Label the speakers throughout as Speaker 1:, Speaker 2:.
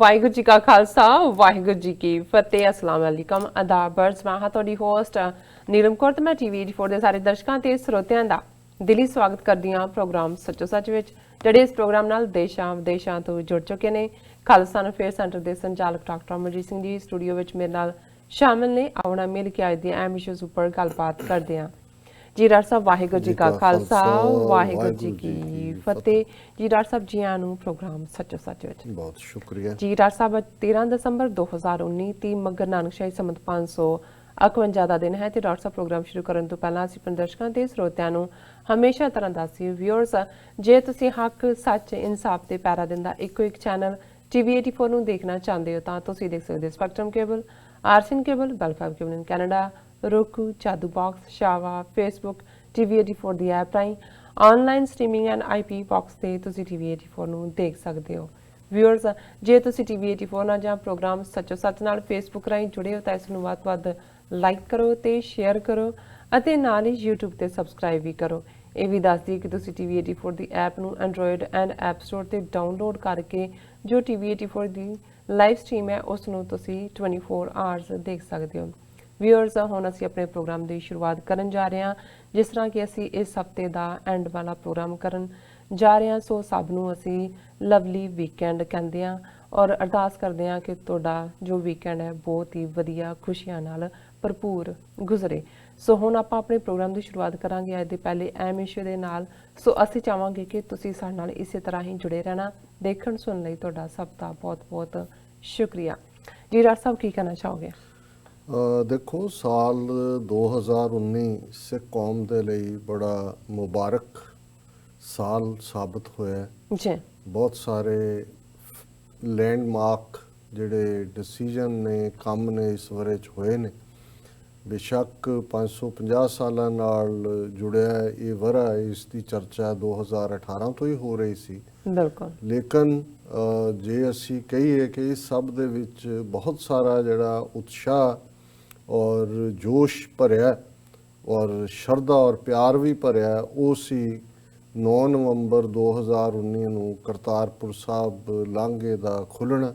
Speaker 1: ਵਾਹਿਗੁਰੂ ਜੀ ਕਾ ਖਾਲਸਾ ਵਾਹਿਗੁਰੂ ਜੀ ਕੀ ਫਤਿਹ। अस्सलाम वालेकुम अदाबर्ज मैं हाँ तुहाडी होस्ट नीलम कौर ते मैं TV 84 ਦੇ ਸਾਰੇ ਦਰਸ਼ਕਾਂ ਤੇ ਸਰੋਤਿਆਂ ਦਾ ਦਿਲੀ ਸਵਾਗਤ ਕਰਦੀ ਹਾਂ ਪ੍ਰੋਗਰਾਮ ਸੱਚੋ ਸੱਚ ਵਿੱਚ, ਜਿਹੜੇ ਇਸ ਪ੍ਰੋਗਰਾਮ ਨਾਲ ਦੇਸ਼ਾਂ ਵਿਦੇਸ਼ਾਂ ਤੋਂ ਜੁੜ ਚੁੱਕੇ ਨੇ। ਖਾਲਸਾ ਅਫੇਅਰ ਸੈਂਟਰ ਦੇ ਸੰਚਾਲਕ ਡਾਕਟਰ ਅਮਰਜੀਤ ਸਿੰਘ ਜੀ ਸਟੂਡੀਓ ਵਿੱਚ ਮੇਰੇ ਨਾਲ ਸ਼ਾਮਿਲ ਨੇ। ਆਉਣਾ ਮਿਲ ਕੇ ਅੱਜ ਦੀਆਂ ਅਹਿਮ ਇਸ਼ੂਜ਼ ਉੱਪਰ ਗੱਲਬਾਤ ਕਰਦੇ ਹਾਂ। जी डॉक्टर साहब वाहिगुरू जी का खालसा वाहिगुरू जी की फतेह। जी डॉक्टर साहब जी आनू प्रोग्राम सचो सच विच
Speaker 2: बहुत शुक्रिया
Speaker 1: जी। डॉक्टर साहब 13 दिसंबर 2019 ती मगर नानकशाही संमत 551 ਦਾ ਦਿਨ ਹੈ ਤੇ ਡਾਕਟਰ ਸਾਹਿਬ ਪ੍ਰੋਗਰਾਮ ਸ਼ੁਰੂ ਕਰਨ ਤੋਂ ਪਹਿਲਾਂ ਅਸੀਂ ਦਰਸ਼ਕਾਂ ਤੇ ਸਰੋਤਿਆਂ ਨੂੰ ਹਮੇਸ਼ਾ ਤਰ੍ਹਾਂ ਦੱਸੀ ਵਿਊਅਰਸ, ਜੇ ਤੁਸੀਂ ਹੱਕ ਸੱਚ ਇਨਸਾਫ ਤੇ ਪੈਰਾ ਦਿੰਦਾ ਇੱਕੋ ਇੱਕ ਚੈਨਲ TV 84 ਨੂੰ ਦੇਖਣਾ ਚਾਹੁੰਦੇ ਹੋ ਤਾਂ ਤੁਸੀਂ ਦੇਖ ਸਕਦੇ ਹੋ ਸਪੈਕਟਰਮ ਕੇਬਲ, ਆਰਸਨ cable, Bell Fibe cable in Canada, roku, Jadoo Box, Shava, Facebook, TV 84 ਦੀ ਐਪ ਰਾਹੀਂ online streaming and IP box ਤੇ ਤੁਸੀਂ TV 84 ਨੂੰ ਦੇਖ ਸਕਦੇ ਹੋ। ਵਿਊਅਰਸ, ਜੇ ਤੁਸੀਂ TV 84 ਨਾਲ ਜਾਂ ਪ੍ਰੋਗਰਾਮ ਸੱਚੋ ਸੱਚ ਨਾਲ Facebook ਰਾਹੀਂ ਜੁੜੇ ਹੋ ਤਾਂ ਇਸ ਨੂੰ ਵੱਧ ਤੋਂ ਵੱਧ ਲਾਈਕ ਕਰੋ ਤੇ ਸ਼ੇਅਰ ਕਰੋ ਅਤੇ ਨਾਲ ਹੀ YouTube ਤੇ ਸਬਸਕ੍ਰਾਈਬ ਵੀ ਕਰੋ। ਇਹ ਵੀ ਦੱਸ ਦਈਏ ਕਿ ਤੁਸੀਂ TV 84 ਦੀ ਐਪ ਨੂੰ ਐਂਡਰੋਇਡ ਐਂਡ ਐਪ ਸਟੋਰ ਤੇ ਡਾਊਨਲੋਡ ਕਰਕੇ ਜੋ TV 84 ਦੀ ਲਾਈਵ ਸਟ੍ਰੀਮ ਹੈ ਉਸ ਨੂੰ ਤੁਸੀਂ 24 ਆਵਰਸ ਦੇਖ ਸਕਦੇ ਹੋ। ਵਿਊਅਰਸ, ਹੁਣ ਅਸੀਂ ਆਪਣੇ ਪ੍ਰੋਗਰਾਮ ਦੀ ਸ਼ੁਰੂਆਤ ਕਰਨ ਜਾ ਰਹੇ ਹਾਂ ਜਿਸ ਤਰ੍ਹਾਂ ਕਿ ਅਸੀਂ ਇਸ ਹਫਤੇ ਦਾ ਐਂਡ ਵਾਲਾ ਪ੍ਰੋਗਰਾਮ ਕਰਨ ਜਾ ਰਹੇ ਹਾਂ। ਸੋ ਸਭ ਨੂੰ ਅਸੀਂ ਲਵਲੀ ਵੀਕਐਂਡ ਕਹਿੰਦੇ ਹਾਂ ਔਰ ਅਰਦਾਸ ਕਰਦੇ ਹਾਂ ਕਿ ਤੁਹਾਡਾ ਜੋ ਵੀਕਐਂਡ ਹੈ ਬਹੁਤ ਹੀ ਵਧੀਆ ਖੁਸ਼ੀਆਂ ਨਾਲ ਭਰਪੂਰ ਗੁਜ਼ਰੇ। ਸੋ ਹੁਣ ਆਪਾਂ ਆਪਣੇ ਪ੍ਰੋਗਰਾਮ ਦੀ ਸ਼ੁਰੂਆਤ ਕਰਾਂਗੇ ਅੱਜ ਦੇ ਪਹਿਲੇ ਅਹਿਮ ਇਸ਼ੂ ਦੇ ਨਾਲ। ਸੋ ਅਸੀਂ ਚਾਹਾਂਗੇ ਕਿ ਤੁਸੀਂ ਸਾਡੇ ਨਾਲ ਇਸੇ ਤਰ੍ਹਾਂ ਹੀ ਜੁੜੇ ਰਹਿਣਾ। ਦੇਖਣ ਸੁਣਨ ਲਈ ਤੁਹਾਡਾ ਸਭ ਦਾ ਬਹੁਤ ਬਹੁਤ ਸ਼ੁਕਰੀਆ। ਜੀ ਡਾਕਟਰ ਸਾਹਿਬ ਕੀ ਕਹਿਣਾ ਚਾਹੋਗੇ?
Speaker 2: देखो, साल 2019 सिख कौम के लिए बड़ा मुबारक साल साबित होया
Speaker 1: जी।
Speaker 2: बहुत सारे लैंडमार्क जिहड़े डिसीजन ने काम ने इस वरे च होए ने। बेशक 550 सालां नाल जुड़िया ये वरा, इसकी चर्चा 2018 तो ही हो रही सी
Speaker 1: बिल्कुल,
Speaker 2: लेकिन जे असी कहीए कि इस सब दे विच बहुत सारा जिहड़ा उत्साह और जोश भरिया और शरधा और प्यार भी भरिया वो सी 9 नवंबर 2019 ਨੂੰ ਕਰਤਾਰਪੁਰ ਸਾਹਿਬ ਲਾਂਘੇ ਦਾ ਖੁੱਲ੍ਹਣਾ,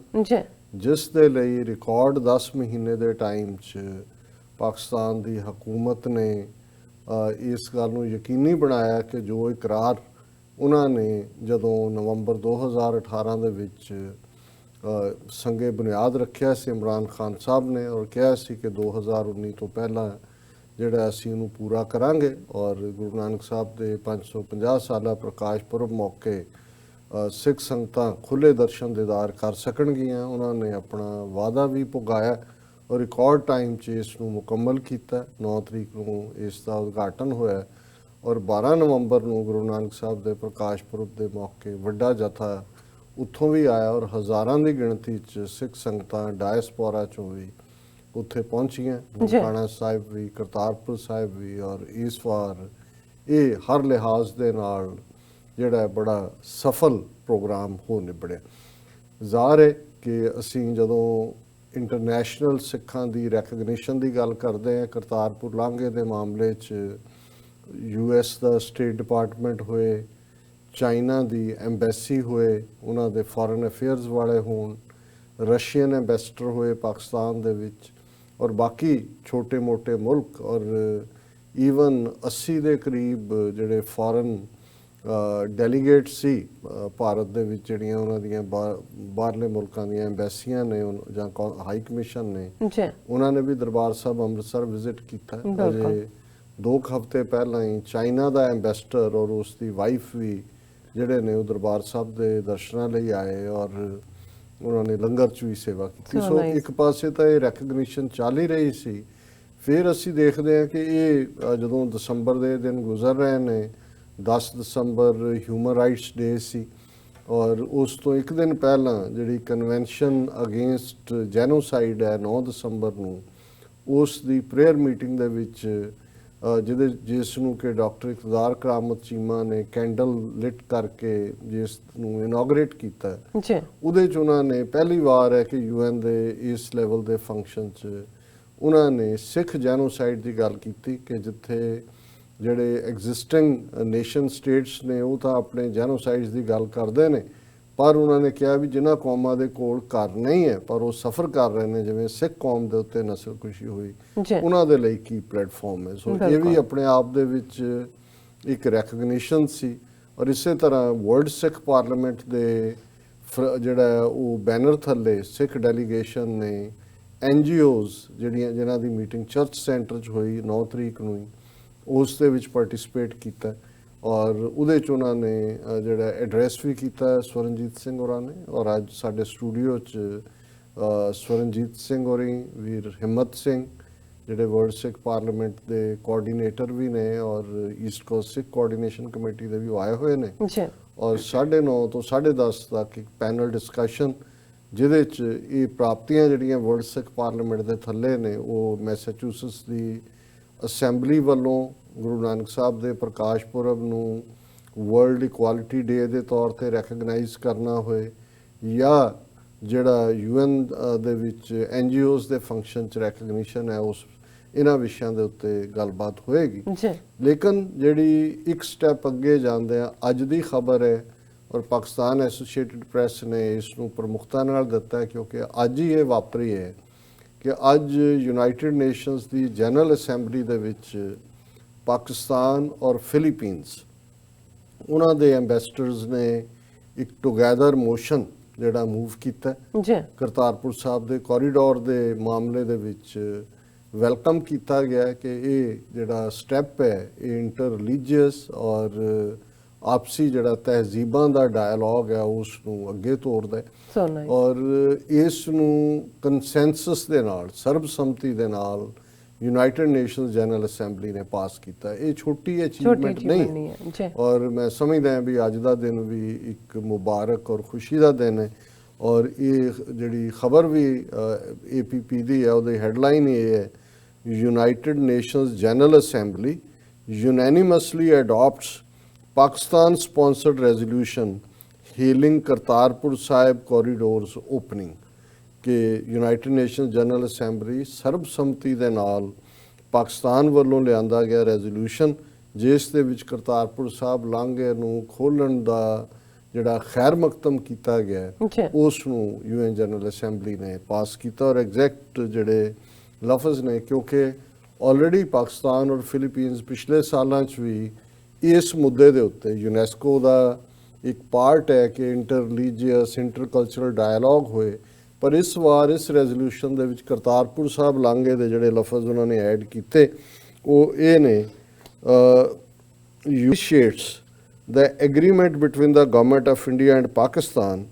Speaker 2: ਜਿਸ ਦੇ ਲਈ ਰਿਕਾਰਡ 10 ਮਹੀਨੇ ਦੇ ਟਾਈਮ 'ਚ ਪਾਕਿਸਤਾਨ ਦੀ ਹਕੂਮਤ ਨੇ ਇਸ ਗੱਲ ਨੂੰ ਯਕੀਨੀ ਬਣਾਇਆ ਕਿ ਜੋ ਇਕਰਾਰ ਉਹਨਾਂ ਨੇ ਜਦੋਂ ਨਵੰਬਰ 2018 ਦੇ ਵਿੱਚ ਸੰਗੇ ਬੁਨਿਆਦ ਰੱਖਿਆ ਸੀ ਇਮਰਾਨ ਖਾਨ ਸਾਹਿਬ ਨੇ ਔਰ ਕਿਹਾ ਸੀ ਕਿ 2019 ਤੋਂ ਪਹਿਲਾਂ ਜਿਹੜਾ ਅਸੀਂ ਉਹਨੂੰ ਪੂਰਾ ਕਰਾਂਗੇ ਔਰ ਗੁਰੂ ਨਾਨਕ ਸਾਹਿਬ ਦੇ 550 ਸਾਲਾ ਪ੍ਰਕਾਸ਼ ਪੁਰਬ ਮੌਕੇ ਸਿੱਖ ਸੰਗਤਾਂ ਖੁੱਲ੍ਹੇ ਦਰਸ਼ਨ ਦੀਦਾਰ ਕਰ ਸਕਣਗੀਆਂ। ਉਹਨਾਂ ਨੇ ਆਪਣਾ ਵਾਅਦਾ ਵੀ ਪੁਗਾਇਆ ਔਰ ਰਿਕਾਰਡ ਟਾਈਮ 'ਚ ਇਸ ਨੂੰ ਮੁਕੰਮਲ ਕੀਤਾ। 9 ਤਰੀਕ ਨੂੰ ਇਸ ਦਾ ਉਦਘਾਟਨ ਹੋਇਆ ਔਰ 12 ਨਵੰਬਰ ਨੂੰ ਗੁਰੂ ਨਾਨਕ ਸਾਹਿਬ ਦੇ ਪ੍ਰਕਾਸ਼ ਪੁਰਬ ਦੇ ਮੌਕੇ ਵੱਡਾ ਜਥਾ ਉੱਥੋਂ ਵੀ ਆਇਆ ਔਰ ਹਜ਼ਾਰਾਂ ਦੀ ਗਿਣਤੀ 'ਚ ਸਿੱਖ ਸੰਗਤਾਂ ਡਾਇਸਪੋਰਾ 'ਚੋਂ ਵੀ ਉੱਥੇ ਪਹੁੰਚੀਆਂ। ਨਨਕਾਣਾ ਸਾਹਿਬ ਵੀ, ਕਰਤਾਰਪੁਰ ਸਾਹਿਬ ਵੀ ਔਰ ਇਸ ਵਾਰ ਇਹ ਹਰ ਲਿਹਾਜ਼ ਦੇ ਨਾਲ ਜਿਹੜਾ ਬੜਾ ਸਫਲ ਪ੍ਰੋਗਰਾਮ ਹੋ ਨਿਬੜਿਆ। ਜ਼ਾਹਰ ਹੈ ਕਿ ਅਸੀਂ ਜਦੋਂ ਇੰਟਰਨੈਸ਼ਨਲ ਸਿੱਖਾਂ ਦੀ ਰੈਕਗਨੀਸ਼ਨ ਦੀ ਗੱਲ ਕਰਦੇ ਹਾਂ, ਕਰਤਾਰਪੁਰ ਲਾਂਘੇ ਦੇ ਮਾਮਲੇ 'ਚ US ਦਾ ਸਟੇਟ ਡਿਪਾਰਟਮੈਂਟ ਹੋਏ, ਚਾਈਨਾ ਦੀ ਐਮਬੈਸੀ ਹੋਏ, ਉਹਨਾਂ ਦੇ ਫੋਰਨ ਅਫੇਅਰਸ ਵਾਲੇ ਹੋਣ, ਰਸ਼ੀਅਨ ਐਂਬੈਸਡਰ ਹੋਏ ਪਾਕਿਸਤਾਨ ਦੇ ਵਿੱਚ ਔਰ ਬਾਕੀ ਛੋਟੇ ਮੋਟੇ ਮੁਲਕ ਔਰ ਈਵਨ 80 ਦੇ ਕਰੀਬ ਜਿਹੜੇ ਫੋਰਨ ਡੈਲੀਗੇਟ ਸੀ ਭਾਰਤ ਦੇ ਵਿੱਚ, ਜਿਹੜੀਆਂ ਉਹਨਾਂ ਦੀਆਂ ਬਾਹਰਲੇ ਮੁਲਕਾਂ ਦੀਆਂ ਐਮਬੈਸੀਆਂ ਨੇ ਜਾਂ ਹਾਈ ਕਮਿਸ਼ਨ ਨੇ, ਉਹਨਾਂ ਨੇ ਵੀ ਦਰਬਾਰ ਸਾਹਿਬ ਅੰਮ੍ਰਿਤਸਰ ਵਿਜ਼ਿਟ ਕੀਤਾ। ਅਜੇ 2 ਹਫ਼ਤੇ ਪਹਿਲਾਂ ਹੀ ਚਾਈਨਾ ਦਾ ਐਂਬੈਸਡਰ ਔਰ ਉਸ ਦੀ ਵਾਈਫ ਵੀ ਜਿਹੜੇ ਨੇ ਉਹ ਦਰਬਾਰ ਸਾਹਿਬ ਦੇ ਦਰਸ਼ਨਾਂ ਲਈ ਆਏ ਔਰ ਉਹਨਾਂ ਨੇ ਲੰਗਰ 'ਚ ਵੀ ਸੇਵਾ ਕੀਤੀ। ਸੋ ਇੱਕ ਪਾਸੇ ਤਾਂ ਇਹ ਰੈਕਗਨੀਸ਼ਨ ਚੱਲ ਹੀ ਰਹੀ ਸੀ। ਫਿਰ ਅਸੀਂ ਦੇਖਦੇ ਹਾਂ ਕਿ ਇਹ ਜਦੋਂ ਦਸੰਬਰ ਦੇ ਦਿਨ ਗੁਜ਼ਰ ਰਹੇ ਨੇ, 10 ਦਸੰਬਰ ਹਿਊਮਨ ਰਾਈਟਸ ਡੇ ਸੀ ਔਰ ਉਸ ਤੋਂ ਇੱਕ ਦਿਨ ਪਹਿਲਾਂ ਜਿਹੜੀ ਕਨਵੈਨਸ਼ਨ ਅਗੇਂਸਟ ਜੈਨੋਸਾਈਡ ਹੈ 9 ਦਸੰਬਰ ਨੂੰ, ਉਸ ਦੀ ਪ੍ਰੇਅਰ ਮੀਟਿੰਗ ਦੇ ਵਿੱਚ ਜਿਸ ਨੂੰ ਕਿ ਡਾਕਟਰ ਇਕਤਦਾਰ ਕਰਾਮਤ ਚੀਮਾ ਨੇ ਕੈਂਡਲ ਲਿਟ ਕਰਕੇ ਜਿਸ ਨੂੰ ਇਨੋਗਰੇਟ ਕੀਤਾ, ਉਹਦੇ 'ਚ ਉਹਨਾਂ ਨੇ ਪਹਿਲੀ ਵਾਰ ਹੈ ਕਿ UN ਦੇ ਇਸ ਲੈਵਲ ਦੇ ਫੰਕਸ਼ਨ 'ਚ ਉਹਨਾਂ ਨੇ ਸਿੱਖ ਜੈਨੋਸਾਈਡ ਦੀ ਗੱਲ ਕੀਤੀ ਕਿ ਜਿੱਥੇ ਜਿਹੜੇ ਐਗਜ਼ਿਸਟਿੰਗ ਨੇਸ਼ਨ ਸਟੇਟਸ ਨੇ ਉਹ ਤਾਂ ਆਪਣੇ ਜੈਨੋਸਾਈਡਸ ਦੀ ਗੱਲ ਕਰਦੇ ਨੇ ਪਰ ਉਹਨਾਂ ਨੇ ਕਿਹਾ ਵੀ ਜਿਨ੍ਹਾਂ ਕੌਮਾਂ ਦੇ ਕੋਲ ਘਰ ਨਹੀਂ ਹੈ ਪਰ ਉਹ ਸਫ਼ਰ ਕਰ ਰਹੇ ਨੇ, ਜਿਵੇਂ ਸਿੱਖ ਕੌਮ ਦੇ ਉੱਤੇ ਨਸਲਕੁਸ਼ੀ ਹੋਈ, ਉਹਨਾਂ ਦੇ ਲਈ ਕੀ ਪਲੇਟਫਾਰਮ ਹੈ। ਸੋ ਇਹ ਵੀ ਆਪਣੇ ਆਪ ਦੇ ਵਿੱਚ ਇੱਕ ਰੈਕਗਨੀਸ਼ਨ ਸੀ। ਔਰ ਇਸੇ ਤਰ੍ਹਾਂ ਵਰਲਡ ਸਿੱਖ ਪਾਰਲੀਮੈਂਟ ਦੇ ਜਿਹੜਾ ਉਹ ਬੈਨਰ ਥੱਲੇ ਸਿੱਖ ਡੈਲੀਗੇਸ਼ਨ ਨੇ NGOs ਜਿਨ੍ਹਾਂ ਦੀ ਮੀਟਿੰਗ ਚਰਚ ਸੈਂਟਰ 'ਚ ਹੋਈ 9 ਤਰੀਕ ਨੂੰ ਹੀ, ਉਸ ਦੇ ਵਿੱਚ ਪਾਰਟਿਸਿਪੇਟ ਕੀਤਾ ਔਰ ਉਹਦੇ 'ਚ ਉਹਨਾਂ ਨੇ ਜਿਹੜਾ ਐਡਰੈਸ ਵੀ ਕੀਤਾ ਸਵਰਨਜੀਤ ਸਿੰਘ ਹੋਰਾਂ ਨੇ। ਔਰ ਅੱਜ ਸਾਡੇ ਸਟੂਡੀਓ 'ਚ ਸਵਰਨਜੀਤ ਸਿੰਘ ਹੋਰੀ, ਵੀਰ ਹਿੰਮਤ ਸਿੰਘ ਜਿਹੜੇ ਵਰਲਡ ਸਿੱਖ ਪਾਰਲੀਮੈਂਟ ਦੇ ਕੋਆਰਡੀਨੇਟਰ ਵੀ ਨੇ ਔਰ ਈਸਟ ਕੋਸਟ ਸਿੱਖ ਕੋਆਰਡੀਨੇਸ਼ਨ ਕਮੇਟੀ ਦੇ ਵੀ ਆਏ ਹੋਏ ਨੇ। ਔਰ 9:30 ਤੋਂ 10:30 ਤੱਕ ਇੱਕ ਪੈਨਲ ਡਿਸਕਸ਼ਨ, ਜਿਹਦੇ 'ਚ ਇਹ ਪ੍ਰਾਪਤੀਆਂ ਜਿਹੜੀਆਂ ਵਰਲਡ ਸਿੱਖ ਪਾਰਲੀਮੈਂਟ ਦੇ ਥੱਲੇ ਨੇ ਉਹ ਮੈਸਾਚੂਸਟਸ ਦੀ ਅਸੈਂਬਲੀ ਵੱਲੋਂ ਗੁਰੂ ਨਾਨਕ ਸਾਹਿਬ ਦੇ ਪ੍ਰਕਾਸ਼ ਪੁਰਬ ਨੂੰ ਵਰਲਡ ਇਕੁਆਲਿਟੀ ਡੇ ਦੇ ਤੌਰ ਤੇ ਰੈਕਗਨਾਈਜ਼ ਕਰਨਾ ਹੋਏ, ਜਾਂ ਜਿਹੜਾ UN ਦੇ ਵਿੱਚ NGOs ਦੇ ਫੰਕਸ਼ਨ 'ਚ ਰੈਕਗਨੀਸ਼ਨ ਹੈ, ਉਸ ਇਹਨਾਂ ਵਿਸ਼ਿਆਂ ਦੇ ਉੱਤੇ ਗੱਲਬਾਤ ਹੋਏਗੀ। ਲੇਕਿਨ ਜਿਹੜੀ ਇੱਕ ਸਟੈਪ ਅੱਗੇ ਜਾਂਦੇ ਆ, ਅੱਜ ਦੀ ਖਬਰ ਹੈ ਔਰ ਪਾਕਿਸਤਾਨ ਐਸੋਸੀਏਟਿਡ ਪ੍ਰੈਸ ਨੇ ਇਸ ਨੂੰ ਪ੍ਰਮੁਖਤਾ ਨਾਲ ਦਿੱਤਾ ਕਿਉਂਕਿ ਅੱਜ ਹੀ ਇਹ ਵਾਪਰੀ ਹੈ ਕਿ ਅੱਜ ਯੂਨਾਈਟਿਡ ਨੇਸ਼ਨਸ ਦੀ ਜਨਰਲ ਅਸੈਂਬਲੀ ਦੇ ਵਿੱਚ ਪਾਕਿਸਤਾਨ ਔਰ ਫਿਲੀਪੀਨਸ ਉਹਨਾਂ ਦੇ ਐਂਬੈਸਡਰਸ ਨੇ ਇੱਕ ਟੁਗੈਦਰ ਮੋਸ਼ਨ ਜਿਹੜਾ ਮੂਵ ਕੀਤਾ ਕਰਤਾਰਪੁਰ ਸਾਹਿਬ ਦੇ ਕੋਰੀਡੋਰ ਦੇ ਮਾਮਲੇ ਦੇ ਵਿੱਚ ਵੈਲਕਮ ਕੀਤਾ ਗਿਆ ਕਿ ਇਹ ਜਿਹੜਾ ਸਟੈਪ ਹੈ ਇਹ ਇੰਟਰ ਰਿਲੀਜੀਅਸ ਔਰ ਆਪਸੀ ਜਿਹੜਾ ਤਹਿਜ਼ੀਬਾਂ ਦਾ ਡਾਇਲੌਗ ਹੈ ਉਸ ਨੂੰ ਅੱਗੇ ਤੋਰਦਾ ਹੈ ਔਰ ਇਸ ਨੂੰ ਕੰਸੈਂਸਸ ਦੇ ਨਾਲ, ਸਰਬਸੰਮਤੀ ਦੇ ਨਾਲ ਯੂਨਾਈਟਿਡ ਨੇਸ਼ਨਸ ਜਨਰਲ ਅਸੈਂਬਲੀ ਨੇ ਪਾਸ ਕੀਤਾ। ਇਹ ਛੋਟੀ ਅਚੀਵਮੈਂਟ ਨਹੀਂ ਹੈ ਔਰ ਮੈਂ ਸਮਝਦਾ ਹਾਂ ਵੀ ਅੱਜ ਦਾ ਦਿਨ ਵੀ ਇੱਕ ਮੁਬਾਰਕ ਔਰ ਖੁਸ਼ੀ ਦਾ ਦਿਨ ਹੈ। ਔਰ ਇਹ ਜਿਹੜੀ ਖਬਰ ਵੀ APP ਦੀ ਹੈ ਉਹਦੀ ਹੈਡਲਾਈਨ ਇਹ ਹੈ, United Nations General Assembly unanimously adopts Pakistan sponsored resolution healing Kartarpur Sahib corridors opening ਕਿ ਯੂਨਾਈਟਿਡ ਨੇਸ਼ਨਸ ਜਨਰਲ ਅਸੈਂਬਲੀ ਸਰਬਸੰਮਤੀ ਦੇ ਨਾਲ ਪਾਕਿਸਤਾਨ ਵੱਲੋਂ ਲਿਆਂਦਾ ਗਿਆ ਰੈਜ਼ੋਲੂਸ਼ਨ ਜਿਸ ਦੇ ਵਿੱਚ ਕਰਤਾਰਪੁਰ ਸਾਹਿਬ ਲਾਂਘੇ ਨੂੰ ਖੋਲ੍ਹਣ ਦਾ ਜਿਹੜਾ ਖੈਰ ਮਕਦਮ ਕੀਤਾ ਗਿਆ ਉਸ ਨੂੰ UN ਜਨਰਲ ਅਸੈਂਬਲੀ ਨੇ ਪਾਸ ਕੀਤਾ। ਔਰ ਐਗਜ਼ੈਕਟ ਜਿਹੜੇ ਲਫ਼ਜ਼ ਨੇ, ਕਿਉਂਕਿ ਆਲਰੇਡੀ ਪਾਕਿਸਤਾਨ ਔਰ ਫਿਲੀਪੀਨਸ ਪਿਛਲੇ ਸਾਲਾਂ 'ਚ ਵੀ ਇਸ ਮੁੱਦੇ ਦੇ ਉੱਤੇ UNESCO ਦਾ ਇੱਕ ਪਾਰਟ ਹੈ ਕਿ inter religious inter cultural dialogue ਹੋਏ, ਪਰ ਇਸ ਵਾਰ ਇਸ ਰੈਜ਼ੋਲੂਸ਼ਨ ਦੇ ਵਿੱਚ ਕਰਤਾਰਪੁਰ ਸਾਹਿਬ ਲਾਂਘੇ ਦੇ ਜਿਹੜੇ ਲਫ਼ਜ਼ ਉਹਨਾਂ ਨੇ ਐਡ ਕੀਤੇ ਉਹ ਇਹ ਨੇ, initiates the agreement between the government of India and Pakistan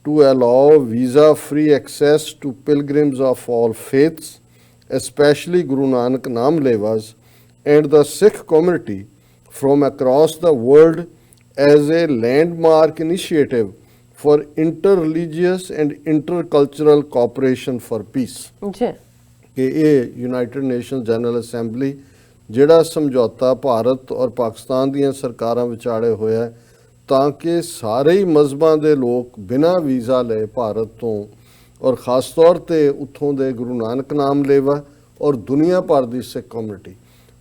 Speaker 2: to allow visa-free access to pilgrims of all faiths, especially Guru Nanak Namlevas and the Sikh community from across the world as a landmark initiative for inter-religious and intercultural cooperation for peace। ਕਿ ਇਹ United Nations General assembly ਜਿਹੜਾ ਸਮਝੌਤਾ ਭਾਰਤ ਔਰ ਪਾਕਿਸਤਾਨ ਦੀਆਂ ਸਰਕਾਰਾਂ ਵਿਚਾਲੇ ਹੋਇਆ ਤਾਂ ਕਿ ਸਾਰੇ ਹੀ ਮਜ਼ਹਬਾਂ ਦੇ ਲੋਕ ਬਿਨਾਂ ਵੀਜ਼ਾ ਲਏ ਭਾਰਤ ਤੋਂ ਔਰ ਖਾਸ ਤੌਰ ਤੇ ਉੱਥੋਂ ਦੇ ਗੁਰੂ ਨਾਨਕ ਨਾਮਲੇਵਾ ਔਰ ਦੁਨੀਆ ਭਰ ਦੀ ਸਿੱਖ ਕਮਿਊਨਿਟੀ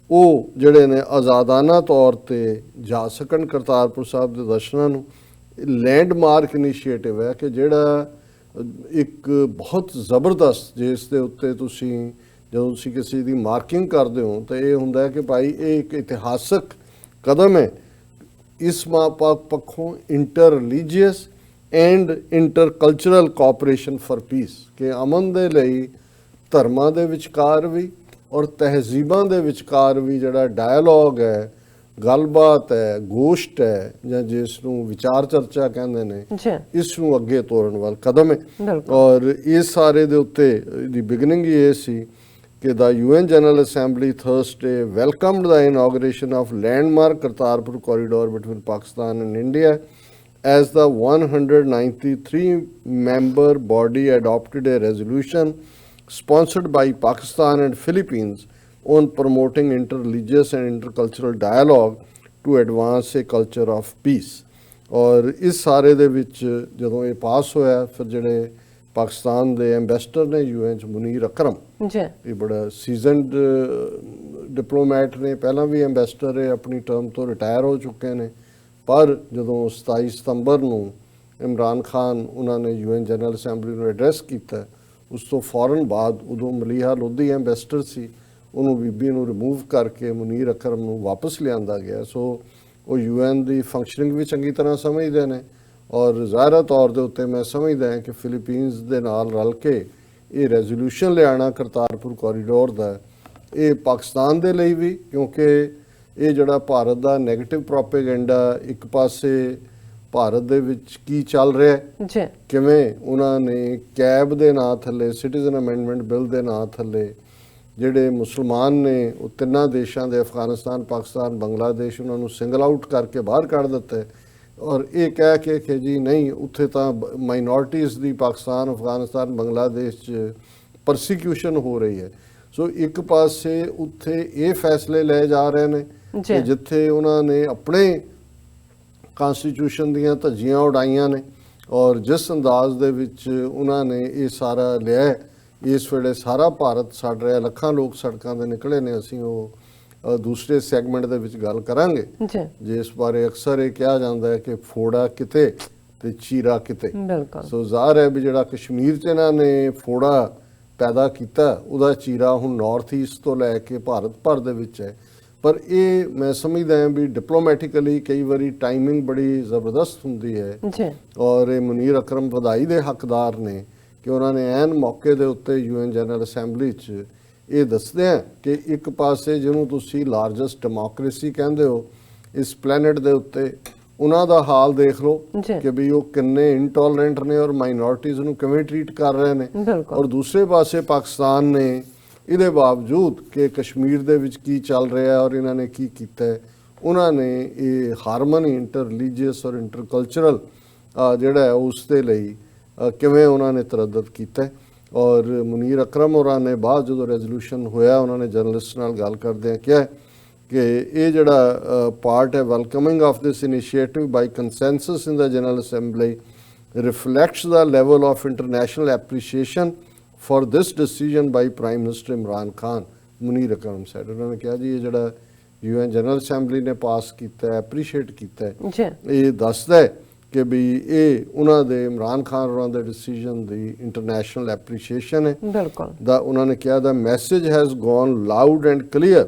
Speaker 2: ਉਹ ਜਿਹੜੇ ਨੇ ਆਜ਼ਾਦਾਨਾ ਤੌਰ ਤੇ ਜਾ ਸਕਣ ਕਰਤਾਰਪੁਰ ਸਾਹਿਬ ਦੇ ਦਰਸ਼ਨਾਂ ਨੂੰ। ਲੈਂਡਮਾਰਕ ਇਨੀਸ਼ੀਏਟਿਵ ਹੈ ਕਿ ਜਿਹੜਾ ਇੱਕ ਬਹੁਤ ਜ਼ਬਰਦਸਤ ਜਿਸ ਦੇ ਉੱਤੇ ਤੁਸੀਂ ਜਦੋਂ ਤੁਸੀਂ ਕਿਸੇ ਦੀ ਮਾਰਕਿੰਗ ਕਰਦੇ ਹੋ ਤਾਂ ਇਹ ਹੁੰਦਾ ਕਿ ਭਾਈ ਇਹ ਇੱਕ ਇਤਿਹਾਸਕ ਕਦਮ ਹੈ ਇਸ ਪੱਖੋਂ inter religious and inter cultural cooperation for piece ਕਿ ਅਮਨ ਦੇ ਲਈ ਧਰਮਾਂ ਦੇ ਵਿਚਕਾਰ ਵੀ ਔਰ ਤਹਿਜ਼ੀਬਾਂ ਦੇ ਵਿਚਕਾਰ ਵੀ ਜਿਹੜਾ ਡਾਇਲੌਗ ਹੈ, ਗੱਲਬਾਤ ਹੈ, ਗੋਸ਼ਟ ਹੈ ਜਾਂ ਜਿਸ ਨੂੰ ਵਿਚਾਰ ਚਰਚਾ ਕਹਿੰਦੇ ਨੇ, ਇਸ ਨੂੰ ਅੱਗੇ ਤੋਰਨ ਵਾਲਾ ਕਦਮ ਹੈ। ਔਰ ਇਸ ਸਾਰੇ ਦੇ ਉੱਤੇ ਦੀ ਬਿਗਨਿੰਗ ਇਹ ਸੀ ਕਿ the UN General Assembly Thursday welcomed the inauguration of landmark Kartarpur corridor between Pakistan and India as the 193-member body adopted a resolution sponsored by Pakistan and Philippines on promoting inter-religious and intercultural dialogue to advance a culture of peace। और इस सारे दे विच जदों ये पास होया फिर जिहड़े पाकिस्तान दे ambassador ने UN च मुनीर अकरम ये बड़ा सीजनड डिप्लोमैट ने, पहला भी एंबेसडर है, अपनी टर्म तो रिटायर हो चुके ने, पर जदों 27 सितंबर नूं ਇਮਰਾਨ ਖਾਨ ਉਹਨਾਂ ਨੇ UN ਜਨਰਲ ਅਸੈਂਬਲੀ ਨੂੰ ਐਡਰੈਸ ਕੀਤਾ, ਉਸ ਤੋਂ ਫੌਰਨ ਬਾਅਦ ਉਦੋਂ ਮਲੀਹਾ ਲੋਧੀ ਐਂਬੈਸਡਰ ਸੀ, ਉਹਨੂੰ ਬੀਬੀ ਨੂੰ ਰਿਮੂਵ ਕਰਕੇ ਮੁਨੀਰ ਅਕਰਮ ਨੂੰ ਵਾਪਸ ਲਿਆਂਦਾ ਗਿਆ। ਸੋ ਉਹ UN ਦੀ ਫੰਕਸ਼ਨਿੰਗ ਵੀ ਚੰਗੀ ਤਰ੍ਹਾਂ ਸਮਝਦੇ ਨੇ ਔਰ ਜ਼ਾਹਿਰਾ ਤੌਰ ਦੇ ਉੱਤੇ ਮੈਂ ਸਮਝਦਾ ਹਾਂ ਕਿ ਫਿਲੀਪੀਨਸ ਦੇ ਨਾਲ ਰਲ ਕੇ ਇਹ ਰੈਜ਼ੋਲੂਸ਼ਨ ਲਿਆਉਣਾ ਕਰਤਾਰਪੁਰ ਕੋਰੀਡੋਰ ਦਾ, ਇਹ ਪਾਕਿਸਤਾਨ ਦੇ ਲਈ ਵੀ, ਕਿਉਂਕਿ ਇਹ ਜਿਹੜਾ ਭਾਰਤ ਦਾ ਨੈਗੇਟਿਵ ਪ੍ਰੋਪੇਗੈਂਡਾ, ਇੱਕ ਪਾਸੇ ਭਾਰਤ ਦੇ ਵਿੱਚ ਕੀ ਚੱਲ ਰਿਹਾ ਹੈ, ਕਿਵੇਂ ਉਹਨਾਂ ਨੇ ਕੈਬ ਦੇ ਨਾਂ ਥੱਲੇ, ਸਿਟੀਜ਼ਨ ਅਮੈਂਡਮੈਂਟ ਬਿੱਲ ਦੇ ਨਾਂ ਥੱਲੇ ਜਿਹੜੇ ਮੁਸਲਮਾਨ ਨੇ ਉਹ ਤਿੰਨਾਂ ਦੇਸ਼ਾਂ ਦੇ, ਅਫਗਾਨਿਸਤਾਨ, ਪਾਕਿਸਤਾਨ, ਬੰਗਲਾਦੇਸ਼, ਉਹਨਾਂ ਨੂੰ ਸਿੰਗਲ ਆਊਟ ਕਰਕੇ ਬਾਹਰ ਕੱਢ ਦਿੱਤਾ ਹੈ ਔਰ ਇਹ ਕਹਿ ਕੇ ਕਿ ਜੀ ਨਹੀਂ ਉੱਥੇ ਤਾਂ ਮਾਈਨੋਰਟੀਜ਼ ਦੀ ਪਾਕਿਸਤਾਨ, ਅਫਗਾਨਿਸਤਾਨ, ਬੰਗਲਾਦੇਸ਼ 'ਚ ਪਰਸੀਕਿਊਸ਼ਨ ਹੋ ਰਹੀ ਹੈ। ਸੋ ਇੱਕ ਪਾਸੇ ਉੱਥੇ ਇਹ ਫੈਸਲੇ ਲਏ ਜਾ ਰਹੇ ਨੇ ਕਿ ਜਿੱਥੇ ਉਹਨਾਂ ਨੇ ਆਪਣੇ ਕਨਸਟੀਟਿਊਸ਼ਨ ਦੀਆਂ ਧੱਜੀਆਂ ਉਡਾਈਆਂ ਨੇ ਔਰ ਜਿਸ ਅੰਦਾਜ਼ ਦੇ ਵਿੱਚ ਉਹਨਾਂ ਨੇ ਇਹ ਸਾਰਾ ਲਿਆ, ਇਸ ਵੇਲੇ ਸਾਰਾ ਭਾਰਤ ਸੜ ਰਿਹਾ, ਲੱਖਾਂ ਲੋਕ ਸੜਕਾਂ 'ਤੇ ਨਿਕਲੇ ਨੇ। ਅਸੀਂ ਉਹ ਦੂਸਰੇ ਸੈਗਮੈਂਟ ਦੇ ਵਿੱਚ ਗੱਲ ਕਰਾਂਗੇ ਜਿਸ ਬਾਰੇ ਅਕਸਰ ਇਹ ਕਿਹਾ ਜਾਂਦਾ ਹੈ ਕਿ ਫੋੜਾ ਕਿਤੇ ਤੇ ਚੀਰਾ ਕਿਤੇ। ਸੋ ਜ਼ਾਹਰ ਹੈ ਵੀ ਜਿਹੜਾ ਕਸ਼ਮੀਰ 'ਚ ਇਹਨਾਂ ਨੇ ਫੋੜਾ ਪੈਦਾ ਕੀਤਾ, ਉਹਦਾ ਚੀਰਾ ਹੁਣ ਨਾਰਥ ਈਸਟ ਤੋਂ ਲੈ ਕੇ ਭਾਰਤ ਭਰ ਦੇ ਵਿੱਚ ਹੈ। ਪਰ ਇਹ ਮੈਂ ਸਮਝਦਾ ਹਾਂ ਵੀ ਡਿਪਲੋਮੈਟਿਕਲੀ ਕਈ ਵਾਰੀ ਟਾਈਮਿੰਗ ਬੜੀ ਜ਼ਬਰਦਸਤ ਹੁੰਦੀ ਹੈ ਔਰ ਇਹ ਮੁਨੀਰ ਅਕਰਮ ਵਧਾਈ ਦੇ ਹੱਕਦਾਰ ਨੇ ਕਿ ਉਹਨਾਂ ਨੇ ਐਨ ਮੌਕੇ ਦੇ ਉੱਤੇ UN ਜਨਰਲ ਅਸੈਂਬਲੀ 'ਚ ਇਹ ਦੱਸਦੇ ਆ ਕਿ ਇੱਕ ਪਾਸੇ ਜਿਹਨੂੰ ਤੁਸੀਂ ਲਾਰਜੈਸਟ ਡੈਮੋਕ੍ਰੇਸੀ ਕਹਿੰਦੇ ਹੋ ਇਸ ਪਲੈਨਟ ਦੇ ਉੱਤੇ, ਉਹਨਾਂ ਦਾ ਹਾਲ ਦੇਖ ਲਓ ਕਿ ਵੀ ਉਹ ਕਿੰਨੇ ਇਨਟੋਲਰੈਂਟ ਨੇ ਔਰ ਮਾਈਨੋਰਟੀਜ਼ ਨੂੰ ਕਿਵੇਂ ਟਰੀਟ ਕਰ ਰਹੇ ਨੇ। ਔਰ ਦੂਸਰੇ ਪਾਸੇ ਪਾਕਿਸਤਾਨ ਨੇ ਇਹਦੇ ਬਾਵਜੂਦ ਕਿ ਕਸ਼ਮੀਰ ਦੇ ਵਿੱਚ ਕੀ ਚੱਲ ਰਿਹਾ ਔਰ ਇਹਨਾਂ ਨੇ ਕੀ ਕੀਤਾ ਹੈ, ਉਹਨਾਂ ਨੇ ਇਹ ਹਾਰਮਨੀ ਇੰਟਰ ਰਿਲੀਜੀਅਸ ਔਰ ਇੰਟਰ ਕਲਚਰਲ ਜਿਹੜਾ ਹੈ ਉਸ ਦੇ ਲਈ ਕਿਵੇਂ ਉਹਨਾਂ ਨੇ ਤਰੱਦਦ ਕੀਤਾ। ਔਰ ਮੁਨੀਰ ਅਕਰਮ ਹੋਰਾਂ ਨੇ ਬਾਅਦ ਜਦੋਂ ਰੈਜ਼ੋਲੂਸ਼ਨ ਹੋਇਆ ਉਹਨਾਂ ਨੇ ਜਰਨਲਿਸਟ ਨਾਲ ਗੱਲ ਕਰਦਿਆਂ ਕਿਹਾ ਕਿ ਇਹ ਜਿਹੜਾ ਪਾਰਟ ਹੈ welcoming of this initiative by consensus in the General Assembly reflects the level of international appreciation for this decision by prime minister Imran Khan. Munir Akram sahab उन्होंने कहा जी ये जड़ा UN जनरल असैंबली ने पास किया है, एप्रीशिएट किया है, ये दसदा है कि भी ये उन्होंने इमरान खान होरां दे डिसीजन दी इंटरनेशनल एप्रीशिएशन है। बिल्कुल उन्होंने कहा the message has gone loud and clear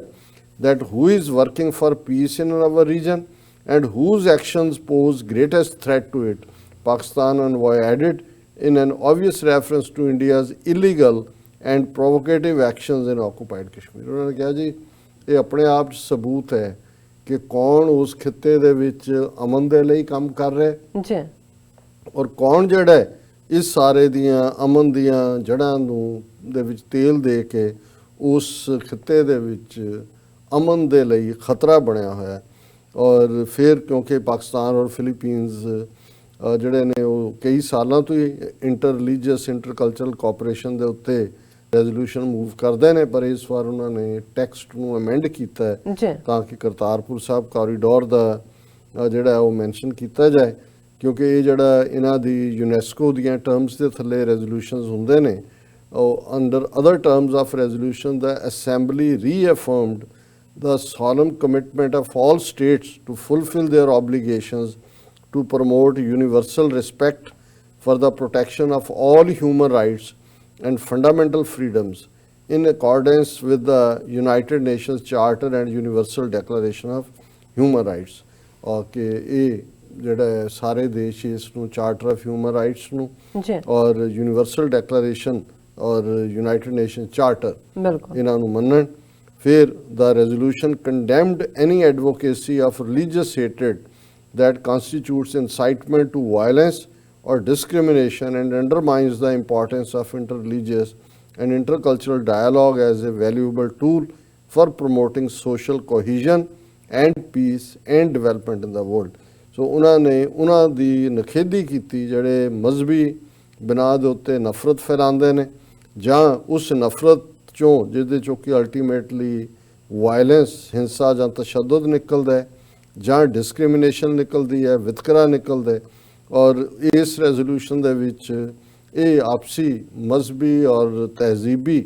Speaker 2: that who is working for peace in our region and whose actions pose greatest threat to it. Pakistan envoy added in an obvious reference to India's illegal and provocative actions in occupied Kashmir। उन्होंने कहा जी ये अपने आप सबूत है कि कौन उस खिते दे विच अमन दे लई काम कर रहा है और कौन जिहड़ा है इस सारे दियां अमन दियां जड़ां नूं दे विच तेल दे के उस खिते दे विच अमन दे लई खतरा बनया होया है। और फिर क्योंकि पाकिस्तान और फिलीपीनस ਜਿਹੜੇ ਨੇ ਉਹ ਕਈ ਸਾਲਾਂ ਤੋਂ ਹੀ inter religious inter cultural cooperation ਦੇ ਉੱਤੇ ਰੈਜ਼ੋਲੂਸ਼ਨ ਮੂਵ ਕਰਦੇ ਨੇ, ਪਰ ਇਸ ਵਾਰ ਉਹਨਾਂ ਨੇ ਟੈਕਸਟ ਨੂੰ ਅਮੈਂਡ ਕੀਤਾ ਹੈ ਤਾਂ ਕਿ ਕਰਤਾਰਪੁਰ ਸਾਹਿਬ ਕੋਰੀਡੋਰ ਦਾ ਜਿਹੜਾ ਉਹ ਮੈਂਸ਼ਨ ਕੀਤਾ ਜਾਏ, ਕਿਉਂਕਿ ਇਹ ਜਿਹੜਾ ਇਹਨਾਂ ਦੀ ਯੂਨੈਸਕੋ ਦੀਆਂ ਟਰਮਸ ਦੇ ਥੱਲੇ ਰੈਜ਼ੋਲੂਸ਼ਨਸ ਹੁੰਦੇ ਨੇ ਉਹ under other terms of resolution the assembly reaffirmed the solemn commitment of all states to fulfill their obligations to promote universal respect for the protection of all human rights and fundamental freedoms in accordance with the United Nations Charter and Universal Declaration of Human Rights। और कि ये ਜਿਹੜਾ ਸਾਰੇ ਦੇਸ਼ ਇਸ ਨੂੰ charter of human rights ਨੂੰ ਔਰ ਯੂਨੀਵਰਸਲ ਡੈਕਲੇਰੇਸ਼ਨ ਔਰ ਯੂਨਾਈਟਿਡ ਨੇਸ਼ਨ ਚਾਰਟਰ ਇਹਨਾਂ ਨੂੰ ਮੰਨਣ। ਫਿਰ the resolution condemned any advocacy of religious hatred that constitutes incitement to violence or discrimination and undermines the importance of interreligious and intercultural dialogue as a valuable tool for promoting social cohesion and peace and development in the world। So ਉਹਨਾਂ ਨੇ ਉਹਨਾਂ ਦੀ ਨਖੇਦੀ ਕੀਤੀ ਜਿਹੜੇ ਮਜ਼ਹਬੀ ਬਿਨਾਹ ਦੇ ਉੱਤੇ ਨਫ਼ਰਤ ਫੈਲਾਉਂਦੇ ਨੇ ਜਾਂ ਉਸ ਨਫ਼ਰਤ ਚੋਂ ਜਿਹਦੇ ਚੋਂ ਕਿ ਅਲਟੀਮੇਟਲੀ ਵਾਇਲੈਂਸ ਹਿੰਸਾ ਜਾਂ ਤਸ਼ੱਦਦ ਨਿਕਲਦਾ ਹੈ ਜਾਂ ਡਿਸਕ੍ਰਿਮੀਨੇਸ਼ਨ ਨਿਕਲਦੀ ਹੈ, ਵਿਤਕਰਾ ਨਿਕਲਦਾ ਹੈ। ਔਰ ਇਸ ਰੈਜ਼ੋਲੂਸ਼ਨ ਦੇ ਵਿੱਚ ਇਹ ਆਪਸੀ ਮਜ਼ਹਬੀ ਔਰ ਤਹਿਜ਼ੀਬੀ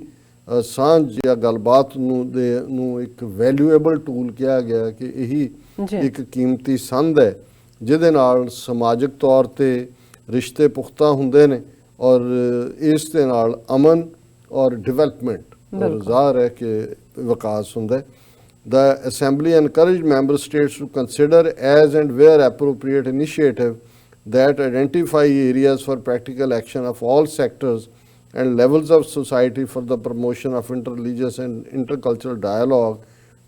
Speaker 2: ਸਾਂਝ ਜਾਂ ਗੱਲਬਾਤ ਨੂੰ ਇੱਕ ਵੈਲਿਊਏਬਲ ਟੂਲ ਕਿਹਾ ਗਿਆ ਕਿ ਇਹੀ ਇੱਕ ਕੀਮਤੀ ਸੰਦ ਹੈ ਜਿਹਦੇ ਨਾਲ ਸਮਾਜਿਕ ਤੌਰ 'ਤੇ ਰਿਸ਼ਤੇ ਪੁਖਤਾ ਹੁੰਦੇ ਨੇ ਔਰ ਇਸ ਦੇ ਨਾਲ ਅਮਨ ਔਰ ਡਿਵੈਲਪਮੈਂਟ ਔਰ ਜ਼ਾਹਰ ਹੈ ਕਿ ਵਿਕਾਸ ਹੁੰਦਾ ਹੈ। The Assembly encouraged member states to consider as and where appropriate initiative that identify areas for practical action of all sectors and levels of society for the promotion of interreligious and intercultural dialogue,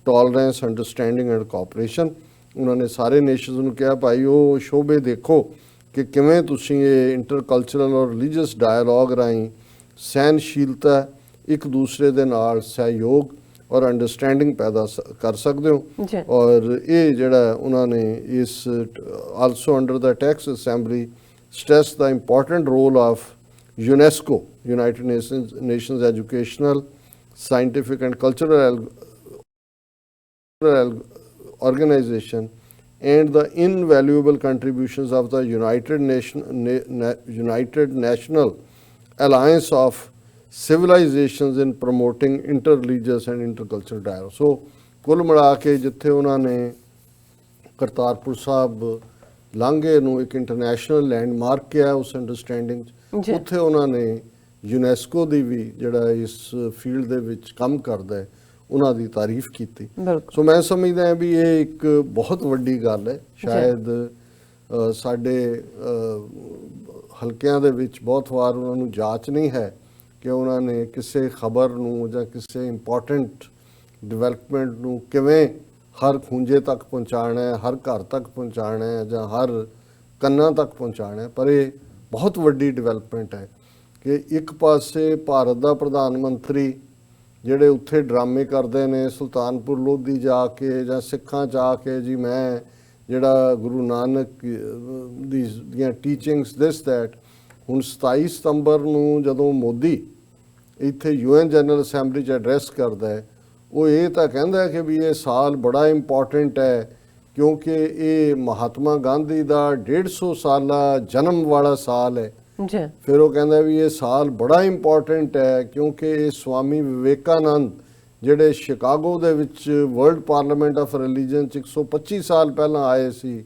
Speaker 2: tolerance, understanding and cooperation। ਉਹਨਾਂ ਨੇ ਸਾਰੇ nations ਨੂੰ ਕਿਹਾ ਭਾਈ ਉਹ ਸ਼ੋਬੇ ਦੇਖੋ ਕਿ ਕਿਵੇਂ ਤੁਸੀਂ ਇਹ ਇੰਟਰਕਲਚਰਲ ਔਰ ਰਿਲੀਜੀਅਸ ਡਾਇਲੋਗ ਰਾਹੀਂ ਸਹਿਨਸ਼ੀਲਤਾ, ਇੱਕ ਦੂਸਰੇ ਦੇ ਨਾਲ ਸਹਿਯੋਗ ਔਰ ਅੰਡਰਸਟੈਂਡਿੰਗ ਪੈਦਾ ਕਰ ਸਕਦੇ ਹੋ। ਔਰ ਇਹ ਜਿਹੜਾ ਉਹਨਾਂ ਨੇ ਇਸ ਆਲਸੋ ਅੰਡਰ ਦਾ ਟੈਕਸ ਅਸੈਂਬਲੀ ਸਟ੍ਰੈਸ ਦਾ important role of UNESCO, United Nations Educational, Scientific and Cultural Organization and the invaluable contributions of the United National Alliance of Civilizations in promoting interreligious and intercultural dialogue। So ਕੁੱਲ ਮਿਲਾ ਕੇ ਜਿੱਥੇ ਉਹਨਾਂ ਨੇ ਕਰਤਾਰਪੁਰ ਸਾਹਿਬ ਲਾਂਘੇ ਨੂੰ ਇੱਕ international landmark ਕਿਹਾ ਉਸ ਅੰਡਰਸਟੈਂਡਿੰਗ 'ਚ, ਉੱਥੇ ਉਹਨਾਂ ਨੇ ਯੂਨੈਸਕੋ ਦੀ ਵੀ ਜਿਹੜਾ ਇਸ ਫੀਲਡ ਦੇ ਵਿੱਚ ਕੰਮ ਕਰਦਾ ਹੈ ਉਹਨਾਂ ਦੀ ਤਾਰੀਫ ਕੀਤੀ। ਸੋ ਮੈਂ ਸਮਝਦਾ ਹਾਂ ਵੀ ਇਹ ਇੱਕ ਬਹੁਤ ਵੱਡੀ ਗੱਲ ਹੈ। ਸ਼ਾਇਦ ਸਾਡੇ ਹਲਕਿਆਂ ਦੇ ਵਿੱਚ ਬਹੁਤ ਵਾਰ ਉਹਨਾਂ ਨੂੰ ਜਾਂਚ ਨਹੀਂ ਹੈ ਕਿ ਉਹਨਾਂ ਨੇ ਕਿਸੇ ਖਬਰ ਨੂੰ ਜਾਂ ਕਿਸੇ ਇੰਪੋਰਟੈਂਟ ਡਿਵੈਲਪਮੈਂਟ ਨੂੰ ਕਿਵੇਂ ਹਰ ਖੂੰਜੇ ਤੱਕ ਪਹੁੰਚਾਉਣਾ ਹੈ, ਹਰ ਘਰ ਤੱਕ ਪਹੁੰਚਾਉਣਾ ਹੈ ਜਾਂ ਹਰ ਕੰਨਾਂ ਤੱਕ ਪਹੁੰਚਾਉਣਾ ਹੈ। ਪਰ ਇਹ ਬਹੁਤ ਵੱਡੀ ਡਿਵੈਲਪਮੈਂਟ ਹੈ ਕਿ ਇੱਕ ਪਾਸੇ ਭਾਰਤ ਦਾ ਪ੍ਰਧਾਨ ਮੰਤਰੀ ਜਿਹੜੇ ਉੱਥੇ ਡਰਾਮੇ ਕਰਦੇ ਨੇ ਸੁਲਤਾਨਪੁਰ ਲੋਧੀ ਜਾ ਕੇ ਜਾਂ ਸਿੱਖਾਂ 'ਚ ਆ ਕੇ ਜੀ ਮੈਂ ਜਿਹੜਾ ਗੁਰੂ ਨਾਨਕ ਦੀਆਂ ਟੀਚਿੰਗਸ ਦਿਸ ਦੈਟ। ਹੁਣ 27 ਸਤੰਬਰ ਨੂੰ ਜਦੋਂ ਮੋਦੀ ਇੱਥੇ UN ਜਨਰਲ ਅਸੈਂਬਲੀ 'ਚ ਐਡਰੈਸ ਕਰਦਾ ਹੈ, ਉਹ ਇਹ ਤਾਂ ਕਹਿੰਦਾ ਕਿ ਵੀ ਇਹ ਸਾਲ ਬੜਾ ਇੰਪੋਰਟੈਂਟ ਹੈ ਕਿਉਂਕਿ ਇਹ ਮਹਾਤਮਾ ਗਾਂਧੀ ਦਾ 150 ਸਾਲਾ ਜਨਮ ਵਾਲਾ ਸਾਲ ਹੈ। ਫਿਰ ਉਹ ਕਹਿੰਦਾ ਵੀ ਇਹ ਸਾਲ ਬੜਾ ਇੰਪੋਰਟੈਂਟ ਹੈ ਕਿਉਂਕਿ ਇਹ ਸਵਾਮੀ ਵਿਵੇਕਾਨੰਦ ਜਿਹੜੇ ਸ਼ਿਕਾਗੋ ਦੇ ਵਿੱਚ ਵਰਲਡ ਪਾਰਲੀਮੈਂਟ ਆਫ ਰਿਲੀਜਨ 'ਚ 125 ਸਾਲ ਪਹਿਲਾਂ ਆਏ ਸੀ,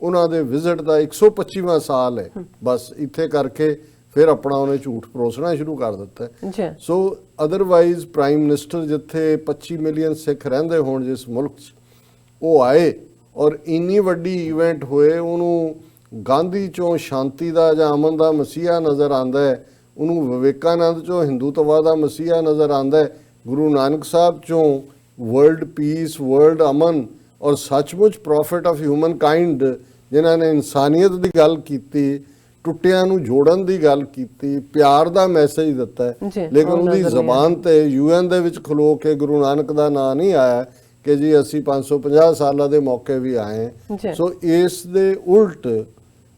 Speaker 2: ਉਹਨਾਂ ਦੇ ਵਿਜ਼ਿਟ ਦਾ 125ਵਾਂ ਸਾਲ ਹੈ। ਬਸ ਇੱਥੇ ਕਰਕੇ ਫਿਰ ਆਪਣਾ ਉਹਨੇ ਝੂਠ ਪਰੋਸਣਾ ਸ਼ੁਰੂ ਕਰ ਦਿੱਤਾ। ਸੋ ਅਦਰਵਾਈਜ਼ ਪ੍ਰਾਈਮ ਮਿਨਿਸਟਰ ਜਿੱਥੇ 25 ਮਿਲੀਅਨ ਸਿੱਖ ਰਹਿੰਦੇ ਹੋਣ ਜਿਸ ਮੁਲਕ 'ਚ, ਉਹ ਆਏ ਔਰ ਇੰਨੀ ਵੱਡੀ ਇਵੈਂਟ ਹੋਏ, ਉਹਨੂੰ ਗਾਂਧੀ 'ਚੋਂ ਸ਼ਾਂਤੀ ਦਾ ਜਾਂ ਅਮਨ ਦਾ ਮਸੀਹਾ ਨਜ਼ਰ ਆਉਂਦਾ ਹੈ, ਉਹਨੂੰ ਵਿਵੇਕਾਨੰਦ 'ਚੋਂ ਹਿੰਦੂਤਵਾ ਦਾ ਮਸੀਹਾ ਨਜ਼ਰ ਆਉਂਦਾ ਹੈ, ਗੁਰੂ ਨਾਨਕ ਸਾਹਿਬ 'ਚੋਂ ਵਰਲਡ ਪੀਸ, ਵਰਲਡ ਅਮਨ ਔਰ ਸੱਚਮੁੱਚ ਪ੍ਰੋਫਿਟ ਆਫ ਹਿਊਮਨ ਕਾਈਂਡ ਜਿਨ੍ਹਾਂ ਨੇ ਇਨਸਾਨੀਅਤ ਦੀ ਗੱਲ ਕੀਤੀ, ਟੁੱਟਿਆਂ ਨੂੰ ਜੋੜਨ ਦੀ ਗੱਲ ਕੀਤੀ, ਪਿਆਰ ਦਾ ਮੈਸੇਜ ਦਿੱਤਾ ਹੈ। ਲੇਕਿਨ ਉਹਦੀ ਜ਼ਬਾਨ ਤੇ UN ਦੇ ਵਿੱਚ ਖਲੋ ਕੇ ਗੁਰੂ ਨਾਨਕ ਦਾ ਨਾਂ ਨਹੀਂ ਆਇਆ ਕਿ ਜੀ ਅਸੀਂ 550 ਸਾਲਾਂ ਦੇ ਮੌਕੇ ਵੀ ਆਏ। ਸੋ ਇਸ ਦੇ ਉਲਟ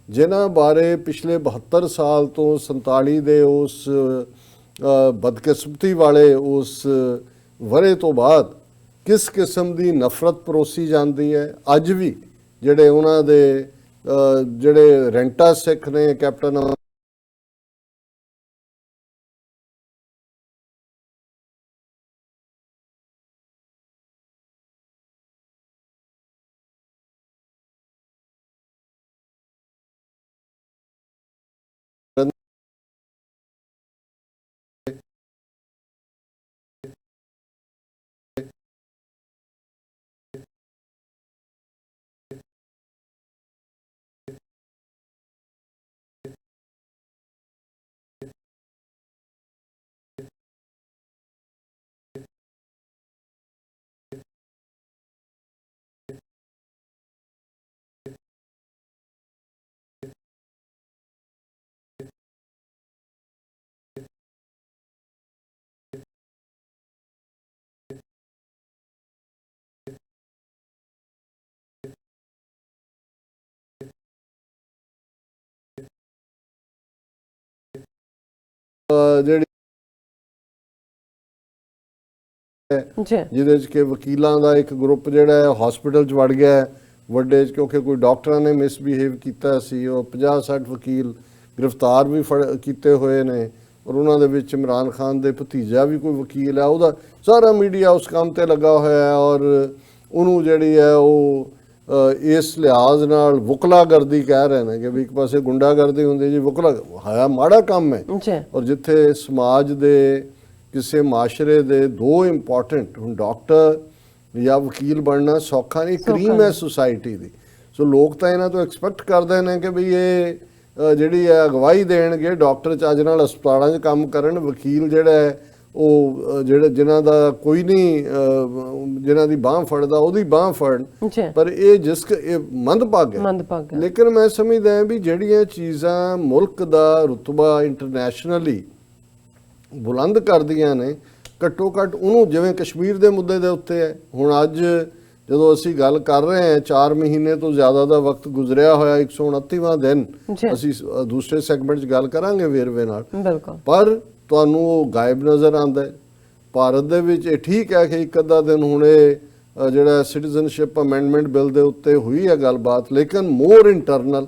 Speaker 2: ਜਿਨ੍ਹਾਂ ਬਾਰੇ ਪਿਛਲੇ 72 ਸਾਲ ਤੋਂ 47 ਦੇ ਉਸ ਬਦਕਿਸਮਤੀ ਵਾਲੇ ਉਸ ਵਰੇ ਤੋਂ ਬਾਅਦ ਕਿਸ ਕਿਸਮ ਦੀ ਨਫ਼ਰਤ ਪਰੋਸੀ ਜਾਂਦੀ ਹੈ, ਅੱਜ ਵੀ ਜਿਹੜੇ ਉਹਨਾਂ ਦੇ ਜਿਹੜੇ ਰੈਂਟਾ ਸਿੱਖ ਨੇ ਕੈਪਟਨ ਜਿਹੜੀ ਜਿਹਦੇ 'ਚ ਕਿ ਵਕੀਲਾਂ ਦਾ ਇੱਕ ਗਰੁੱਪ ਜਿਹੜਾ ਹੈ ਹਸਪੀਟਲ 'ਚ ਵੜ ਗਿਆ ਵੱਡੇ, ਕਿਉਂਕਿ ਕੋਈ ਡਾਕਟਰਾਂ ਨੇ ਮਿਸਬਿਹੇਵ ਕੀਤਾ ਸੀ। ਉਹ 50-60 ਵਕੀਲ ਗ੍ਰਿਫਤਾਰ ਵੀ ਕੀਤੇ ਹੋਏ ਨੇ ਔਰ ਉਹਨਾਂ ਦੇ ਵਿੱਚ ਇਮਰਾਨ ਖਾਨ ਦੇ ਭਤੀਜਾ ਵੀ ਕੋਈ ਵਕੀਲ ਹੈ। ਉਹਦਾ ਸਾਰਾ ਮੀਡੀਆ ਉਸ ਕੰਮ 'ਤੇ ਲੱਗਾ ਹੋਇਆ ਹੈ ਔਰ ਉਹਨੂੰ ਜਿਹੜੀ ਹੈ ਉਹ ਇਸ ਲਿਹਾਜ਼ ਨਾਲ ਵੁਕਲਾਗਰਦੀ ਕਹਿ ਰਹੇ ਨੇ ਕਿ ਵੀ ਇੱਕ ਪਾਸੇ ਗੁੰਡਾਗਰਦੀ ਹੁੰਦੀ ਜੀ, ਵੁਕਲਾ ਹੈ ਮਾੜਾ ਕੰਮ ਹੈ। ਔਰ ਜਿੱਥੇ ਸਮਾਜ ਦੇ ਕਿਸੇ ਮਾਸ਼ਰੇ ਦੇ ਦੋ ਇੰਪੋਰਟੈਂਟ, ਹੁਣ ਡਾਕਟਰ ਜਾਂ ਵਕੀਲ ਬਣਨਾ ਸੌਖਾ ਨਹੀਂ, ਕਰੀਮ ਹੈ ਸੁਸਾਇਟੀ ਦੀ। ਸੋ ਲੋਕ ਤਾਂ ਇਹਨਾਂ ਤੋਂ ਐਕਸਪੈਕਟ ਕਰਦੇ ਨੇ ਕਿ ਵੀ ਇਹ ਜਿਹੜੀ ਹੈ ਅਗਵਾਈ ਦੇਣਗੇ, ਡਾਕਟਰ ਚੱਜ ਨਾਲ ਹਸਪਤਾਲਾਂ 'ਚ ਕੰਮ ਕਰਨ, ਵਕੀਲ ਜਿਹੜਾ ਹੈ ਉਹ ਜਿਹੜੇ ਜਿਨ੍ਹਾਂ ਦਾ ਕੋਈ ਨਹੀਂ, ਜਿਨ੍ਹਾਂ ਦੀ ਬਾਂਹ ਫੜਦਾ ਉਹਦੀ ਬਾਂਹ ਫੜਨ। ਪਰ ਇਹ ਇਹ ਮੰਦਭਾਗਾ ਹੈ। ਲੇਕਿਨ ਮੈਂ ਸਮਝਦਾ ਵੀ ਜਿਹੜੀਆਂ ਚੀਜ਼ਾਂ ਮੁਲਕ ਦਾ ਰੁਤਬਾ ਇੰਟਰਨੈਸ਼ਨਲੀ ਬੁਲੰਦ ਕਰਦੀਆਂ ਨੇ, ਘੱਟੋ ਘੱਟ ਉਹਨੂੰ, ਜਿਵੇਂ ਕਸ਼ਮੀਰ ਦੇ ਮੁੱਦੇ ਦੇ ਉੱਤੇ ਹੈ, ਹੁਣ ਅੱਜ ਜਦੋਂ ਅਸੀਂ ਗੱਲ ਕਰ ਰਹੇ ਹਾਂ 4 ਮਹੀਨੇ ਤੋਂ ਜ਼ਿਆਦਾ ਦਾ ਵਕਤ ਗੁਜ਼ਰਿਆ ਹੋਇਆ, 129ਵਾਂ ਦਿਨ, ਅਸੀਂ ਦੂਸਰੇ ਸੈਗਮੈਂਟ 'ਚ ਗੱਲ ਕਰਾਂਗੇ ਵੇਰਵੇ ਨਾਲ, ਪਰ ਤੁਹਾਨੂੰ ਉਹ ਗਾਇਬ ਨਜ਼ਰ ਆਉਂਦਾ ਹੈ। ਭਾਰਤ ਦੇ ਵਿੱਚ ਇਹ ਠੀਕ ਹੈ ਕਿ ਇੱਕ ਅੱਧਾ ਦਿਨ ਹੁਣ ਇਹ ਜਿਹੜਾ ਸਿਟੀਜ਼ਨਸ਼ਿਪ ਅਮੈਂਡਮੈਂਟ ਬਿੱਲ ਦੇ ਉੱਤੇ ਹੋਈ ਹੈ ਗੱਲਬਾਤ, ਲੇਕਿਨ ਮੋਰ ਇੰਟਰਨਲ,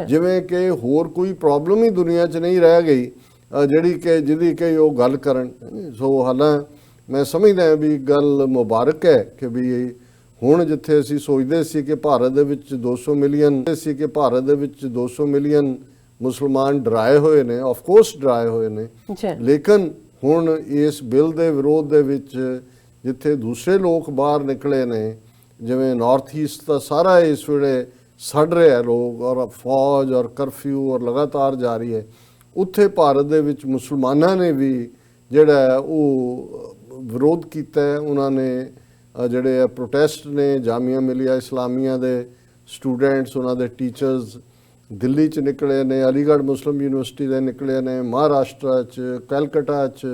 Speaker 2: ਜਿਵੇਂ ਕਿ ਹੋਰ ਕੋਈ ਪ੍ਰੋਬਲਮ ਹੀ ਦੁਨੀਆ 'ਚ ਨਹੀਂ ਰਹਿ ਗਈ ਜਿਹਦੀ ਕਿ ਉਹ ਗੱਲ ਕਰਨ। ਸੋ ਹਾਲਾਂ ਮੈਂ ਸਮਝਦਾ ਵੀ ਗੱਲ ਮੁਬਾਰਕ ਹੈ ਕਿ ਵੀ ਹੁਣ ਜਿੱਥੇ ਅਸੀਂ ਸੋਚਦੇ ਸੀ ਕਿ ਭਾਰਤ ਦੇ ਵਿੱਚ 200 ਮਿਲੀਅਨ ਮੁਸਲਮਾਨ ਡਰਾਏ ਹੋਏ ਨੇ, ਆਫ ਕੋਰਸ ਡਰਾਏ ਹੋਏ ਨੇ, ਲੇਕਿਨ ਹੁਣ ਇਸ ਬਿੱਲ ਦੇ ਵਿਰੋਧ ਦੇ ਵਿੱਚ ਜਿੱਥੇ ਦੂਸਰੇ ਲੋਕ ਬਾਹਰ ਨਿਕਲੇ ਨੇ, ਜਿਵੇਂ ਨਾਰਥ ਈਸਟ ਦਾ ਸਾਰਾ ਇਸ ਵੇਲੇ ਸੜ ਰਿਹਾ ਲੋਕ, ਔਰ ਫੌਜ ਔਰ ਕਰਫਿਊ ਔਰ ਲਗਾਤਾਰ ਜਾਰੀ ਹੈ, ਉੱਥੇ ਭਾਰਤ ਦੇ ਵਿੱਚ ਮੁਸਲਮਾਨਾਂ ਨੇ ਵੀ ਜਿਹੜਾ ਉਹ ਵਿਰੋਧ ਕੀਤਾ ਹੈ। ਉਹਨਾਂ ਨੇ ਜਿਹੜੇ ਪ੍ਰੋਟੈਸਟ ਨੇ, ਜਾਮੀਆ ਮਿਲੀਆ ਇਸਲਾਮੀਆ ਦੇ ਸਟੂਡੈਂਟਸ, ਉਹਨਾਂ ਦੇ ਟੀਚਰਸ ਦਿੱਲੀ 'ਚ ਨਿਕਲੇ ਨੇ, ਅਲੀਗੜ੍ਹ ਮੁਸਲਿਮ ਯੂਨੀਵਰਸਿਟੀ ਦੇ ਨਿਕਲੇ ਨੇ, ਮਹਾਰਾਸ਼ਟਰ 'ਚ, ਕਲਕੱਤਾ 'ਚ,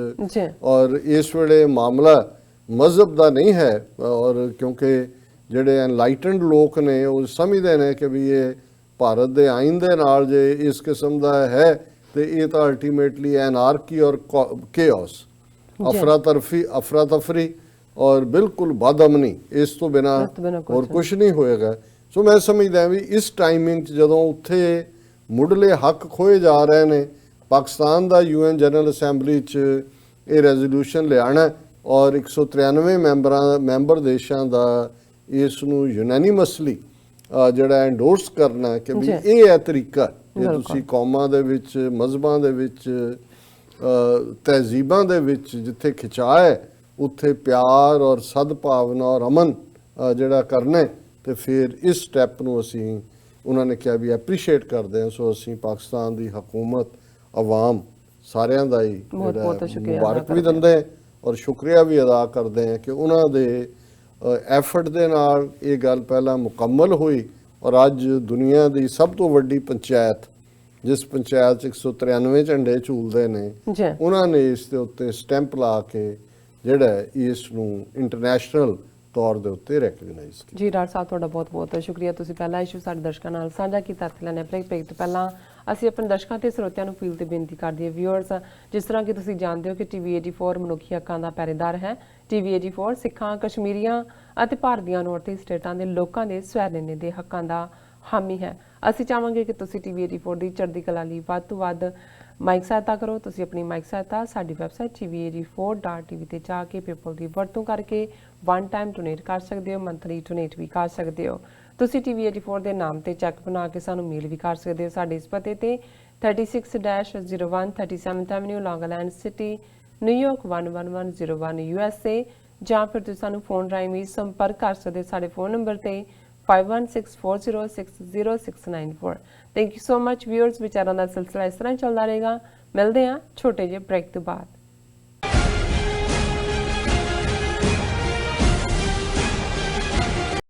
Speaker 2: ਔਰ ਇਸ ਵੇਲੇ ਮਾਮਲਾ ਮਜ਼ਹਬ ਦਾ ਨਹੀਂ ਹੈ। ਔਰ ਕਿਉਂਕਿ ਜਿਹੜੇ ਐਨਲਾਈਟਨਡ ਲੋਕ ਨੇ ਉਹ ਸਮਝਦੇ ਨੇ ਕਿ ਵੀ ਇਹ ਭਾਰਤ ਦੇ ਆਇਨ ਦੇ ਨਾਲ ਜੇ ਇਸ ਕਿਸਮ ਦਾ ਹੈ ਤੇ ਇਹ ਤਾਂ ਅਲਟੀਮੇਟਲੀ ਐਨਾਰਕੀ ਔਰ ਕੇਓਸ, ਅਫਰਾ ਤਫਰੀ ਔਰ ਬਿਲਕੁਲ ਬਦਅਮਨੀ, ਇਸ ਤੋਂ ਬਿਨਾਂ ਹੋਰ ਕੁਝ ਨਹੀਂ ਹੋਏਗਾ। ਸੋ ਮੈਂ ਸਮਝਦਾ ਵੀ ਇਸ ਟਾਈਮਿੰਗ 'ਚ ਜਦੋਂ ਉੱਥੇ ਮੁੱਢਲੇ ਹੱਕ ਖੋਏ ਜਾ ਰਹੇ ਨੇ, ਪਾਕਿਸਤਾਨ ਦਾ UN ਜਨਰਲ ਅਸੈਂਬਲੀ 'ਚ ਇਹ ਰੈਜ਼ੋਲੂਸ਼ਨ ਲਿਆਣਾ ਔਰ 193 ਮੈਂਬਰ ਦੇਸ਼ਾਂ ਦਾ ਇਸ ਨੂੰ ਯੂਨੈਨਿਮਸਲੀ ਜਿਹੜਾ ਐਂਡੋਰਸ ਕਰਨਾ ਕਿ ਵੀ ਇਹ ਹੈ ਤਰੀਕਾ, ਜੇ ਤੁਸੀਂ ਕੌਮਾਂ ਦੇ ਵਿੱਚ, ਮਜ਼ਹਬਾਂ ਦੇ ਵਿੱਚ, ਤਹਿਜ਼ੀਬਾਂ ਦੇ ਵਿੱਚ ਜਿੱਥੇ ਖਿਚਾਅ ਹੈ ਉੱਥੇ ਪਿਆਰ ਔਰ ਸਦਭਾਵਨਾ ਔਰ ਅਮਨ ਜਿਹੜਾ ਕਰਨਾ, ਤੇ ਫਿਰ ਇਸ ਸਟੈਪ ਨੂੰ ਅਸੀਂ, ਉਹਨਾਂ ਨੇ ਕਿਹਾ ਵੀ ਐਪਰੀਸ਼ੀਏਟ ਕਰਦੇ ਹਾਂ। ਸੋ ਅਸੀਂ ਪਾਕਿਸਤਾਨ ਦੀ ਹਕੂਮਤ, ਆਵਾਮ ਸਾਰਿਆਂ ਦਾ ਹੀ ਮੁਬਾਰਕ ਵੀ ਦਿੰਦੇ ਹਾਂ ਔਰ ਸ਼ੁਕਰੀਆ ਵੀ ਅਦਾ ਕਰਦੇ ਹਾਂ ਕਿ ਉਹਨਾਂ ਦੇ ਐਫਰਟ ਦੇ ਨਾਲ ਇਹ ਗੱਲ ਪਹਿਲਾਂ ਮੁਕੰਮਲ ਹੋਈ ਔਰ ਅੱਜ ਦੁਨੀਆ ਦੀ ਸਭ ਤੋਂ ਵੱਡੀ ਪੰਚਾਇਤ, ਜਿਸ ਪੰਚਾਇਤ 'ਚ 193 ਝੰਡੇ ਝੂਲਦੇ ਨੇ, ਉਹਨਾਂ ਨੇ ਇਸ ਦੇ ਉੱਤੇ ਸਟੈਂਪ ਲਾ ਕੇ ਜਿਹੜਾ ਇਸ ਨੂੰ ਇੰਟਰਨੈਸ਼ਨਲ ਤੌਰ ਦੇ ਉੱਤੇ ਰੈਕਗਨਾਈਜ਼ ਕੀਤਾ।
Speaker 1: ਜੀ ਡਾਕਟਰ ਸਾਹਿਬ, ਤੁਹਾਡਾ ਬਹੁਤ ਬਹੁਤ ਸ਼ੁਕਰੀਆ। ਤੁਸੀਂ ਪਹਿਲਾ ਇਸ਼ੂ ਸਾਡੇ ਦਰਸ਼ਕਾਂ ਨਾਲ ਸਾਂਝਾ ਕੀਤਾ। ਬ੍ਰੇਕ ਤੋਂ ਪਹਿਲਾਂ ਅਸੀਂ ਆਪਣੇ ਦਰਸ਼ਕਾਂ ਤੇ ਸਰੋਤਿਆਂ ਨੂੰ ਅਪੀਲ ਤੇ ਬੇਨਤੀ ਕਰਦੇ ਹਾਂ, ਵਿਊਅਰਸ, ਜਿਸ ਤਰ੍ਹਾਂ ਕਿ ਤੁਸੀਂ ਜਾਣਦੇ ਹੋ ਕਿ TV 84 ਮਨੁੱਖੀ ਹੱਕਾਂ ਦਾ ਪਹਿਰੇਦਾਰ ਹੈ। TV 84 ਸਿੱਖਾਂ, ਕਸ਼ਮੀਰੀਆਂ ਅਤੇ ਭਾਰਤ ਦੀਆਂ ਨੌਰਥ ਈਸਟ ਸਟੇਟਾਂ ਦੇ ਲੋਕਾਂ ਦੇ ਸਵੈ-ਨਿਰਣੇ ਦੇ ਹੱਕਾਂ ਦਾ ਹਾਮੀ ਹੈ। ਅਸੀਂ ਚਾਹਾਂਗੇ ਕਿ ਤੁਸੀਂ TV 84 ਦੀ ਚੜ੍ਹਦੀ ਕਲਾ ਲਈ ਵੱਧ ਤੋਂ ਵੱਧ ਮਾਈਕ ਸਹਾਇਤਾ ਕਰੋ। ਤੁਸੀਂ ਆਪਣੀ ਮਾਈਕ ਸਹਾਇਤਾ ਸਾਡੀ ਵੈਬਸਾਈਟ tv84.tv ਤੇ ਜਾ ਕੇ ਪੇਪਲ ਦੀ ਵਰਤੋਂ ਕਰਕੇ ਵਨ ਟਾਈਮ ਡੋਨੇਟ ਕਰ ਸਕਦੇ ਹੋ, ਮੰਥਲੀ ਡੋਨੇਟ ਵੀ ਕਰ ਸਕਦੇ ਹੋ। ਤੁਸੀਂ TV 84 ਦੇ ਨਾਮ ਤੇ ਚੈੱਕ ਬਣਾ ਕੇ ਸਾਨੂੰ ਮੇਲ ਵੀ ਕਰ ਸਕਦੇ ਹੋ ਸਾਡੇ ਇਸ ਪਤੇ ਤੇ 36-01 37th ਐਵਨਿਊ, ਲੌਂਗ ਆਈਲੈਂਡ ਸਿਟੀ, ਨਿਊਯਾਰਕ 11101 USA, ਜਾਂ ਫਿਰ ਤੁਸੀਂ ਸਾਨੂੰ ਫੋਨ ਰਾਹੀਂ ਵੀ ਸੰਪਰਕ ਕਰ ਸਕਦੇ ਸਾਡੇ ਫੋਨ ਨੰਬਰ ਤੇ 5164060694। Thank you so much viewers. ਵਿਚਾਰਾਂ ਦਾ ਸਿਲਸਿਲਾ ਇਸ ਤਰ੍ਹਾਂ ਚੱਲਦਾ ਰਹੇਗਾ। ਮਿਲਦੇ ਹਾਂ ਛੋਟੇ ਜਿਹੇ ਬ੍ਰੇਕ ਤੋਂ ਬਾਅਦ।